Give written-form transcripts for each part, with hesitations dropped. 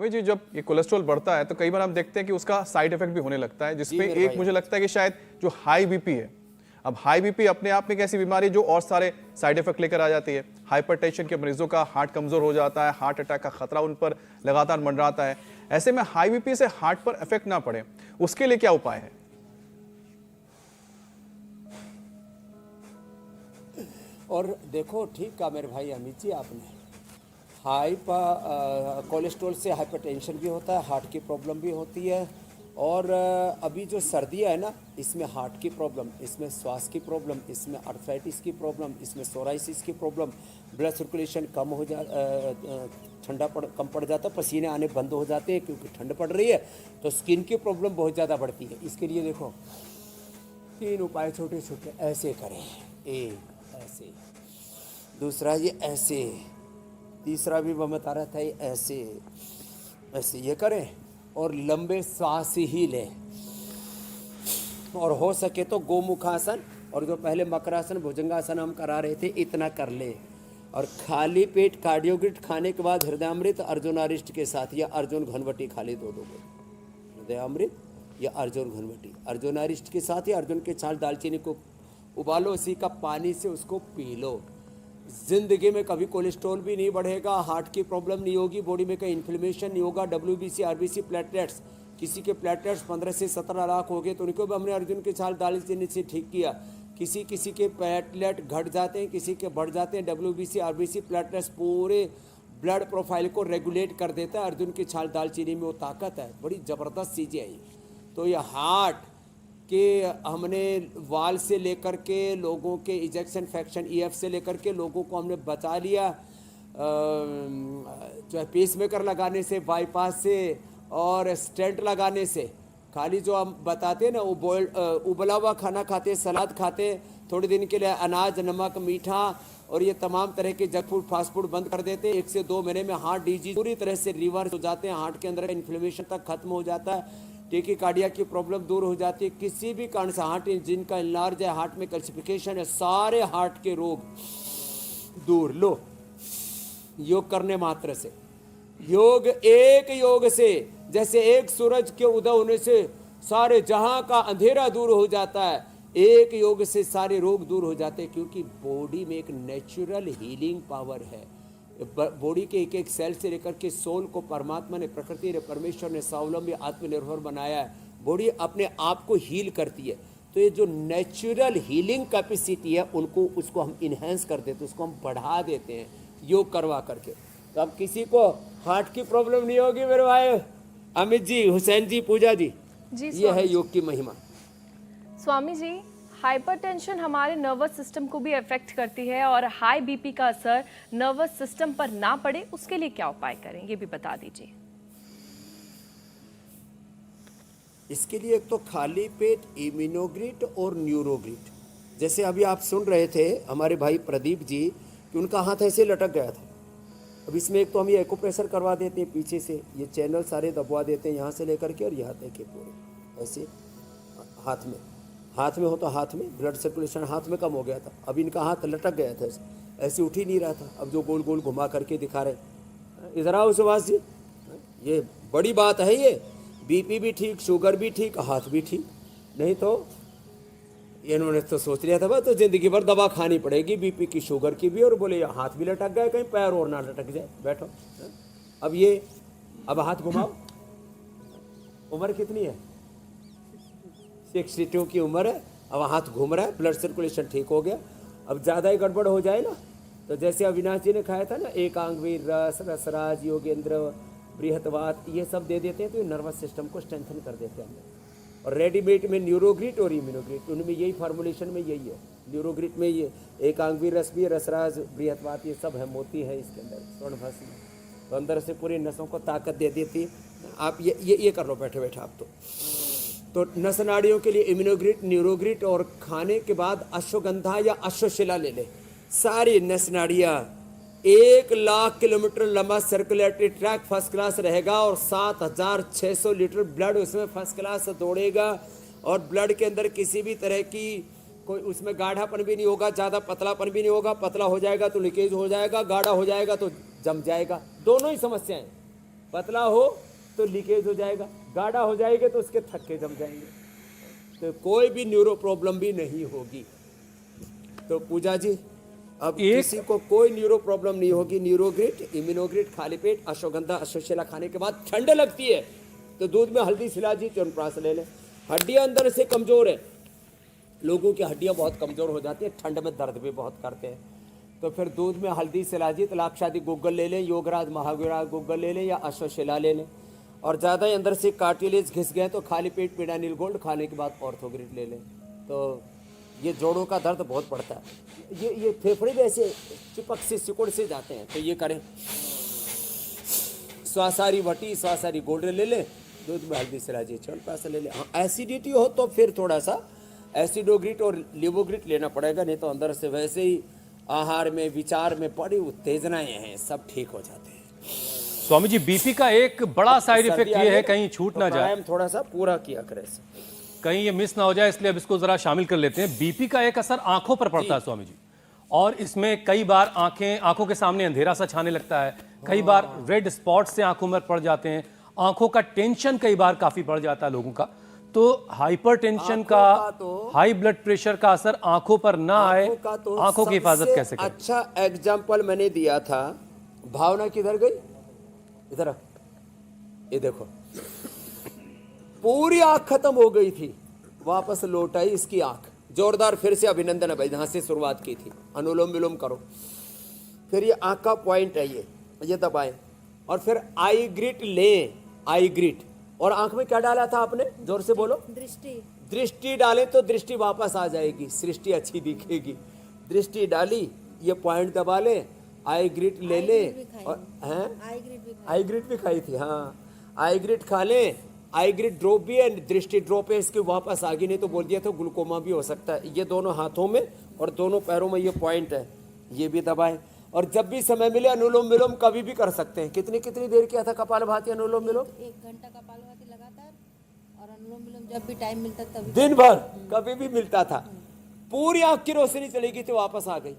अभी जी जब ये कोलेस्ट्रॉल बढ़ता है तो कई बार हम देखते हैं कि उसका साइड इफेक्ट भी होने लगता है, जिसपे एक मुझे लगता है कि शायद जो हाई बीपी है, अब हाई बीपी अपने आप में एक ऐसी बीमारी जो और सारे साइड इफेक्ट लेकर आ जाती है। हाइपरटेंशन के मरीजों का हार्ट कमजोर हो जाता है, हार्ट अटैक का खतरा उन पर लगातार मंडराता है। ऐसे में हाई बीपी से हार्ट पर इफेक्ट ना पड़े, उसके लिए क्या उपाय है? और देखो, ठीक कहा मेरे भाई अमित जी आपने, कोलेस्ट्रॉल से हाइपरटेंशन भी होता है, हार्ट की प्रॉब्लम भी होती है। और अभी जो सर्दियाँ है ना, इसमें हार्ट की प्रॉब्लम, इसमें श्वास की प्रॉब्लम, इसमें आर्थराइटिस की प्रॉब्लम, इसमें सोराइसिस की प्रॉब्लम, ब्लड सर्कुलेशन कम हो जा कम पड़ जाता है, पसीने आने बंद हो जाते हैं क्योंकि ठंड पड़ रही है, तो स्किन की प्रॉब्लम बहुत ज़्यादा बढ़ती है। इसके लिए देखो 3 उपाय छोटे छोटे ऐसे करें। एक ऐसे, दूसरा ये ऐसे, तीसरा भी मैं बता रहा था ये ऐसे ऐसे ये करें और लंबे सांस ही लें। और हो सके तो गोमुखासन और जो पहले मकरासन भुजंगासन हम करा रहे थे इतना कर ले। और खाली पेट कार्डियोग्रिट खाने के बाद हृदयामृत अर्जुनारिष्ट के साथ या अर्जुन घनवटी खाली 2 बोल हृदयामृत या अर्जुन घनवटी अर्जुनारिष्ट के साथ या अर्जुन के छाल दालचीनी को उबालो, उसी का पानी से उसको पी लो। जिंदगी में कभी कोलेस्ट्रॉल भी नहीं बढ़ेगा, हार्ट की प्रॉब्लम नहीं होगी, बॉडी में कहीं इन्फ्लेमेशन नहीं होगा। WBC RBC प्लेटलेट्स, किसी के प्लेटलेट्स 15 से 17 लाख हो गए तो उनको भी हमने अर्जुन के छाल दालचीनी से ठीक किया। किसी के प्लेटलेट घट जाते हैं, किसी के बढ़ जाते हैं। WBC RBC प्लेटलेट्स पूरे ब्लड प्रोफाइल को रेगुलेट कर देता है। अर्जुन की छाल दालचीनी में वो ताकत है, बड़ी ज़बरदस्त चीज़ें है। तो ये हार्ट कि हमने वाल से लेकर के लोगों के इजेक्शन फ्रैक्शन EF से लेकर के लोगों को हमने बचा लिया, जो है पेसमेकर लगाने से, बाईपास से और स्टेंट लगाने से। खाली जो हम बताते हैं ना, वो उबला हुआ खाना खाते, सलाद खाते, थोड़े दिन के लिए अनाज, नमक, मीठा और ये तमाम तरह के जंक फूड, फास्ट फूड बंद कर देते हैं। 1 से 2 महीने में हार्ट डिजीज पूरी तरह से रिवर्स हो जाते हैं, हार्ट के अंदर इन्फ्लेमेशन तक खत्म हो जाता है, टेकीकार्डिया की प्रॉब्लम दूर हो जाती है। किसी भी कारण से हार्ट इंजन का इनलार्ज है, हार्ट में कैल्सिफिकेशन है, सारे हार्ट के रोग दूर। लो, योग करने मात्र से, योग एक योग से जैसे एक सूरज के उदय होने से सारे जहां का अंधेरा दूर हो जाता है, एक योग से सारे रोग दूर हो जाते हैं। क्योंकि बॉडी में एक नेचुरल हीलिंग पावर है। बॉडी के एक एक सेल से लेकर के सोल को परमात्मा ने, प्रकृति ने, परमेश्वर ने स्वावलंबी आत्मनिर्भर बनाया है। बॉडी अपने आप को हील करती है। तो ये जो नेचुरल हीलिंग कैपेसिटी है उसको हम इन्हेंस कर देते हैं, उसको हम बढ़ा देते हैं योग करवा करके। तो अब किसी को हार्ट की प्रॉब्लम नहीं होगी मेरे भाई अमित जी, हुसैन जी, पूजा जी। ये है योग की महिमा। स्वामी जी, हाइपरटेंशन हमारे नर्वस सिस्टम को भी अफेक्ट करती है और हाई बीपी का असर नर्वस सिस्टम पर ना पड़े, उसके लिए क्या उपाय करें, ये भी बता दीजिए। इसके लिए एक तो खाली पेट इम्यूनोग्रिट और न्यूरोग्रिट, जैसे अभी आप सुन रहे थे हमारे भाई प्रदीप जी कि उनका हाथ ऐसे लटक गया था। अब इसमें एक तो हम ये एक्यूप्रेशर करवा देते हैं पीछे से, ये चैनल सारे दबवा देते हैं यहाँ से लेकर के, और यहाँ तक के पूरे ऐसे हाथ में हो तो हाथ में ब्लड सर्कुलेशन हाथ में कम हो गया था। अब इनका हाथ लटक गया था, ऐसे उठ ही नहीं रहा था। अब जो गोल गोल घुमा करके दिखा रहे, इधर आओ सुभाष जी, ये बड़ी बात है। ये बीपी भी ठीक, शुगर भी ठीक, हाथ भी ठीक। नहीं तो इन्होंने तो सोच लिया था बस तो ज़िंदगी भर दवा खानी पड़ेगी बीपी की, शुगर की भी, और बोले हाथ भी लटक गए, कहीं पैर और ना लटक जाए। बैठो, अब हाथ घुमाओ। उम्र कितनी है? 62 की उम्र है। अब हाथ घूम रहा है, ब्लड सर्कुलेशन ठीक हो गया। अब ज़्यादा ही गड़बड़ हो जाए ना, तो जैसे अविनाश जी ने खाया था ना, एकांगवीर रस, रसराज, योगेंद्र, बृहतवात, ये सब दे देते हैं तो ये नर्वस सिस्टम को स्ट्रेंथन कर देते हैं। और रेडीमेड में न्यूरोग्रिट और इम्यूनोग्रिट, उनमें यही फार्मूलेशन में यही है। न्यूरोग्रिट में ये एकांगवीर रस भी, रसराज, बृहतवात, ये सब है, मोती है इसके अंदर, स्वर्ण भस्म, तो अंदर से पूरी नसों को ताकत दे देती है। आप ये कर लो बैठे बैठे आप तो नस नाड़ियों के लिए इम्यूनोग्रिट, न्यूरोग्रिट, और खाने के बाद अश्वगंधा या अश्वशिला ले ले। सारी नस नाड़ियाँ 1 लाख किलोमीटर लंबा सर्कुलेटरी ट्रैक फर्स्ट क्लास रहेगा और 7600 लीटर ब्लड उसमें फर्स्ट क्लास दौड़ेगा। और ब्लड के अंदर किसी भी तरह की कोई उसमें गाढ़ापन भी नहीं होगा, ज़्यादा पतलापन भी नहीं होगा। पतला हो जाएगा तो लीकेज हो जाएगा, गाढ़ा हो जाएगा तो जम जाएगा, दोनों ही समस्याएं पतला हो तो लीकेज हो जाएगा, गाढ़ा हो जाएगा तो उसके थक्के जम जाएंगे, तो कोई भी न्यूरो प्रॉब्लम भी नहीं होगी। तो पूजा जी अब किसी को कोई न्यूरो प्रॉब्लम नहीं होगी। न्यूरोग्रिट, इम्यूनोग्रिट, खाली पेट, अश्वगंधा, अश्वशेला खाने के बाद ठंड लगती है तो दूध में हल्दी, शिलाजी, च्यवनप्राश ले लें। हड्डियां अंदर से कमजोर है, लोगों की हड्डियां बहुत कमजोर हो जाती है, ठंड में दर्द भी बहुत करते हैं, तो फिर दूध में हल्दी, शिलाजीत, लाक्षादी, गुग्गल ले लें, योगराज, महावीराज गुग्गल ले लें या अश्वशिला ले लें। और ज़्यादा ही अंदर से कार्टिलेज घिस गए तो खाली पेट पीडानिल गोल्ड खाने के बाद ऑर्थोग्रिड ले लें। तो ये जोड़ों का दर्द बहुत पड़ता है, ये फेफड़े भी ऐसे चिपक से सिकुड़ से जाते हैं, तो ये करें। स्वासारी वटी, स्वासारी गोल्ड ले लें, दूध में हल्दी, शिलाजी, च्यवनप्राश ले लें। हाँ, एसिडिटी हो तो फिर थोड़ा सा एसिडोग्रिट और लिवोग्रिट लेना पड़ेगा, नहीं तो अंदर से वैसे ही आहार में, विचार में बड़ी उत्तेजनाएं हैं, सब ठीक हो जाते हैं। स्वामी जी, बीपी का एक बड़ा साइड इफेक्ट ये है, कहीं छूट ना जाए, प्राणायाम थोड़ा सा पूरा किया करें, कहीं ये मिस ना हो जाए, इसलिए अब इसको जरा शामिल कर लेते हैं। बीपी का एक असर आंखों पर पड़ता है स्वामी जी, और इसमें कई बार आंखों के सामने अंधेरा सा छाने लगता है, कई बार रेड स्पॉट से आंखों में पड़ जाते हैं, आंखों का टेंशन कई बार काफी बढ़ जाता है लोगों का। तो हाइपरटेंशन का, हाई ब्लड प्रेशर का असर आंखों पर ना आए, आंखों की हिफाजत कैसे करें? अच्छा एग्जाम्पल मैंने दिया था, भावना किधर गई, इधर आ। ये देखो पूरी आंख खत्म हो गई थी, वापस लौट आई इसकी आंख, जोरदार फिर से अभिनंदन है भाई, जहां से शुरुआत की थी। अनुलोम विलोम करो, फिर ये आंख का पॉइंट है, ये दबाएं, और फिर आई ग्रिट लें, आई ग्रिट। और आंख में क्या डाला था आपने, जोर से बोलो, दृष्टि। दृष्टि डालें तो दृष्टि वापस आ जाएगी, सृष्टि अच्छी दिखेगी। दृष्टि डाली, ये पॉइंट दबा ले, आई ग्रिट ले ले, और हैं आई ग्रिट भी खाई थी, हाँ आई ग्रिट खा ले। आई ग्रिट ड्रॉप भी है, दृष्टि ड्रॉप है, इसकी वापस आ गई, नहीं तो बोल दिया था ग्लूकोमा भी हो सकता है। ये दोनों हाथों में और दोनों पैरों में ये पॉइंट है, ये भी दबाएं। और जब भी समय मिले अनुलोम विलोम कभी भी कर सकते हैं। कितनी कितनी देर किया था कपालभाति, अनुलोम विलोम? 1 घंटा कपालभाति लगातार, और अनुलोम विलोम जब भी टाइम मिलता तभी, दिन भर कभी भी मिलता था। पूरी आंख की रोशनी चली गई थी, वापस आ गई।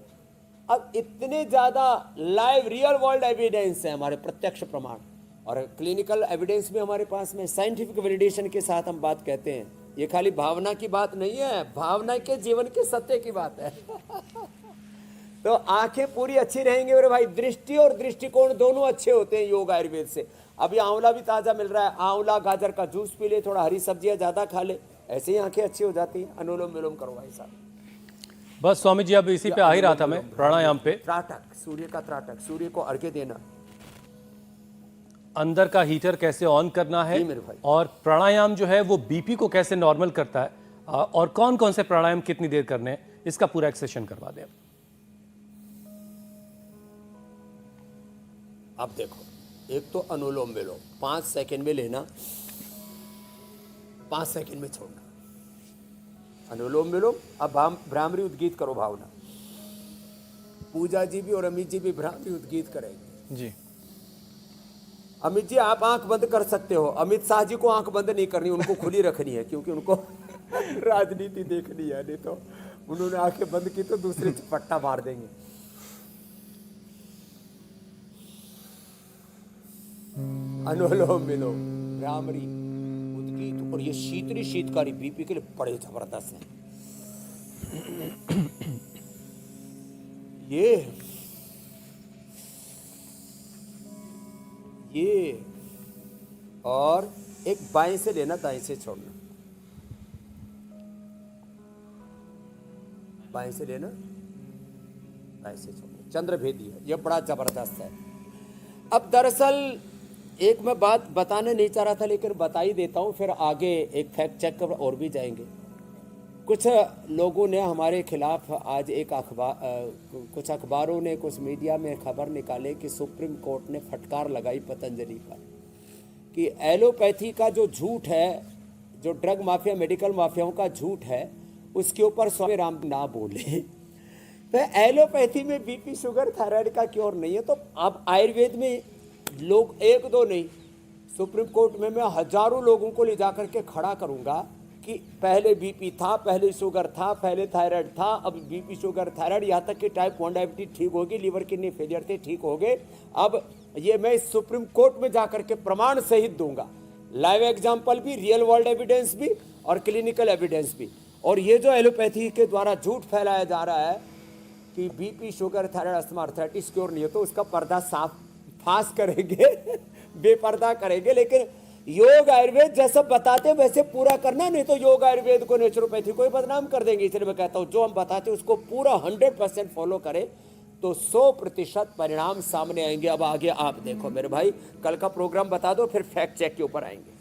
अब इतने ज्यादा लाइव रियल वर्ल्ड एविडेंस है, हमारे प्रत्यक्ष प्रमाण और क्लिनिकल एविडेंस भी हमारे पास में, साइंटिफिक वैलिडेशन के साथ हम बात कहते हैं। ये खाली भावना की बात नहीं है, भावना के जीवन के सत्य की बात है। तो आंखें पूरी अच्छी रहेंगी मेरे भाई, दृष्टि और दृष्टिकोण दोनों अच्छे होते हैं योग आयुर्वेद से। अभी आंवला भी ताजा मिल रहा है, आंवला गाजर का जूस पी ले, थोड़ा हरी सब्जियां ज्यादा खा ले, ऐसे ही आंखें अच्छी हो जाती हैं। अनुलोम विलोम करो भाई साहब। बस स्वामी जी, अब इसी पे आ ही रहा था मैं, प्राणायाम पे। त्राटक, सूर्य का त्राटक, सूर्य को अर्घ्य देना, अंदर का हीटर कैसे ऑन करना है, जी मेरे भाई। और प्राणायाम जो है वो बीपी को कैसे नॉर्मल करता है, और कौन कौन से प्राणायाम कितनी देर करने हैं, इसका पूरा एक सेशन करवा दें। अब देखो, एक तो अनुलोम विलोम 5 सेकंड में लेना, 5 सेकंड में छोड़ना, अनुलोम विलोम। अब भ्रामरी उद्गीत करो, भावना। पूजा जी भी और अमित जी भी भ्रामरी उद्गीत करेंगे जी। अमित जी आप आंख बंद कर सकते हो, अमित शाह जी को आंख बंद नहीं करनी, उनको खुली रखनी है, क्योंकि उनको राजनीति देखनी है, नहीं तो उन्होंने आंखें बंद की तो दूसरे पट्टा मार देंगे। अनुलोम विलोम, भ्रामरी उद्गीत, और ये शीतली शीतकारी बीपी के लिए बड़े जबरदस्त हैं। ये और एक बाएं से लेना, दाएं से छोड़ना, बाएं से लेना, दाएं से छोड़ना, चंद्रभेदी है, ये बड़ा जबरदस्त है। अब दरअसल एक मैं बात बताने नहीं चाह रहा था, लेकिन बता ही देता हूं, फिर आगे एक फैक्ट चेक कर और भी जाएंगे। कुछ लोगों ने हमारे खिलाफ आज एक कुछ अखबारों ने, कुछ मीडिया में खबर निकाले कि सुप्रीम कोर्ट ने फटकार लगाई पतंजलि पर कि एलोपैथी का जो झूठ है, जो ड्रग माफिया, मेडिकल माफियाओं का झूठ है, उसके ऊपर स्वामी राम ना बोले। तो एलोपैथी में बीपी, शुगर, थायराइड का क्योर नहीं है, तो अब आयुर्वेद में लोग 1-2 नहीं, सुप्रीम कोर्ट में मैं हजारों लोगों को ले जाकर के खड़ा करूंगा कि पहले बीपी था, पहले शुगर था, पहले थायराइड था, अब बीपी, शुगर, थायराइड, यहाँ तक कि टाइप 1 डायबिटीज ठीक होगी, लीवर किडनी फेलियर थे ठीक हो गए, अब ये मैं सुप्रीम कोर्ट में जाकर के प्रमाण सहित दूंगा, लाइव एग्जाम्पल भी, रियल वर्ल्ड एविडेंस भी और क्लिनिकल एविडेंस भी। और ये जो एलोपैथी के द्वारा झूठ फैलाया जा रहा है कि BP, sugar, thyroid, asthma, arthritis cure नहीं हो, तो उसका पर्दा साफ फांस करेंगे बेपर्दा करेंगे। लेकिन योग आयुर्वेद जैसा बताते वैसे पूरा करना, नहीं तो योग आयुर्वेद को, नेचुरोपैथी को ही बदनाम कर देंगे। इसलिए मैं कहता हूँ जो हम बताते हैं उसको पूरा 100% फॉलो करें तो 100% परिणाम सामने आएंगे। अब आगे आप देखो मेरे भाई, कल का प्रोग्राम बता दो, फिर फैक्ट चेक के ऊपर आएंगे।